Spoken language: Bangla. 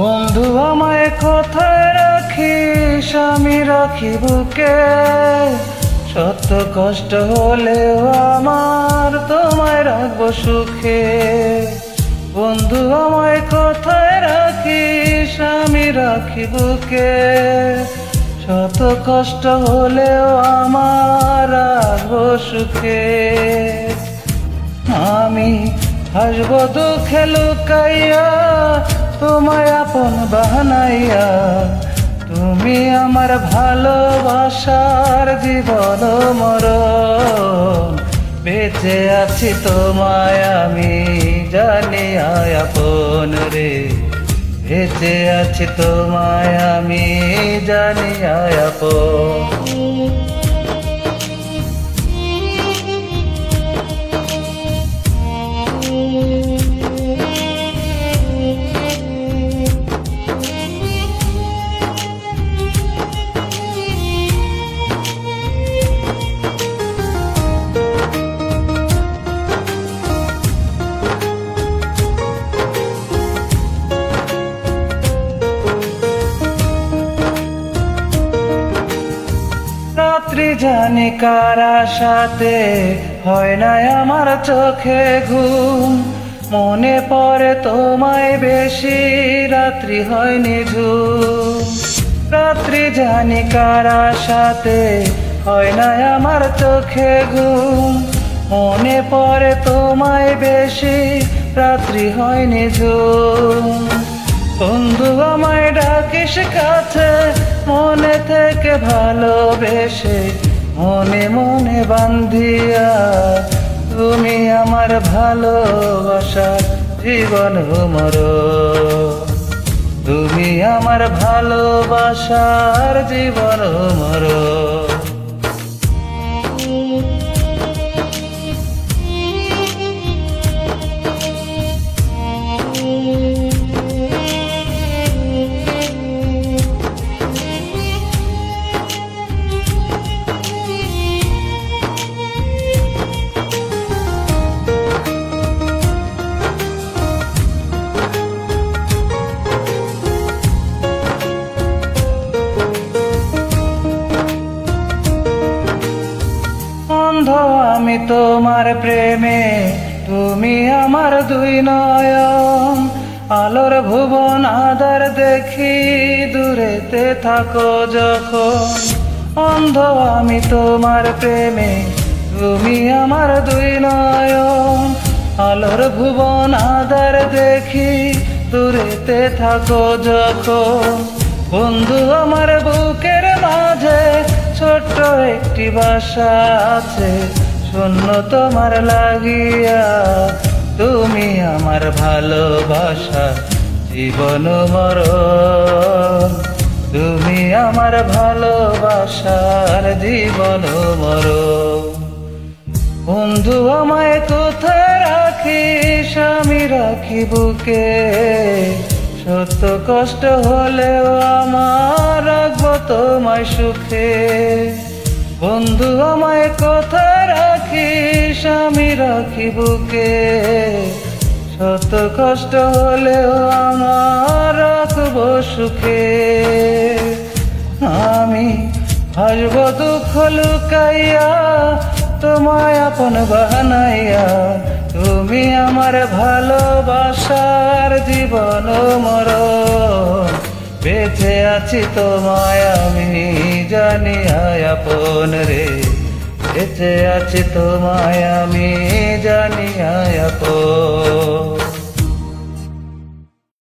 বন্ধু আমায় কোথায় রাখিস, আমি রাখি বুকে। সত্য কষ্ট হলেও আমার তোমায় রাখবো সুখে। বন্ধু আমায় কোথায় রাখিস, আমি রাখি বুকে। শত কষ্ট হলেও আমার রাখবো সুখে। আমি হাসবো দুঃখে লুকাইয়া, তোমায় আপন বানাইয়া। তুমি আমার ভালোবাসার জীবন মরণ। বেঁচে আছি তোমায় আমি জানি আপন রে। বেঁচে আছি তোমায় আমি জানি আপন। রাত্রি জানি কার আশাতে হয় না আমার চোখে ঘুম। মনে পড়ে তোমায় বেশি, রাত্রি হয় নিঝুম। রাত্রি জানি কার আশাতে হয় না আমার চোখে ঘুম। মনে পড়ে তোমায় বেশি, রাত্রি হয় নিঝুম। বন্ধু আমায় ডাকিস কাছে, মনে থেকে ভালোবেসে মনে মনে বান্ধিয়া। তুমি আমার ভালোবাসার জীবন মরণ। তুমি আমার ভালোবাসার জীবন মরণ। অন্ধ আমি তোমার প্রেমে, তুমি আমার দুই নয়ন। আলোর ভুবন আধার দেখি দূরেতে থাকো যখন। অন্ধ আমি তোমার প্রেমে, তুমি আমার দুই নয়ন। আলোর ভুবন আধার দেখি দূরেতে থাকো যখন। বন্ধু আমার বুকের মাঝে ছোট্ট একটি বাসা আছে, শূন্য তোমার লাগিয়া। তুমি আমার ভালোবাসা জীবন মরণ। তুমি আমার ভালোবাসার জীবন মরণ। বন্ধু আমায় কোথায় রাখিস, আমি রাখি বুকে। সত্য কষ্ট হলেও আমার রাখবো তোমায় সুখে। বন্ধু আমায় কোথায় রাখিস, আমি রাখি বুকে। সত্য কষ্ট হলেও আমার রাখবো সুখে। আমি হাসবো দুঃখ লুকাইয়া, তোমায় আপন বানাইয়া। তুমি আমার ভালোবাসার জীবন মরণ। বেঁচে আছি তোমায় আমি জানি আপন রে। বেঁচে আছি তোমায় আমি জানি আপন।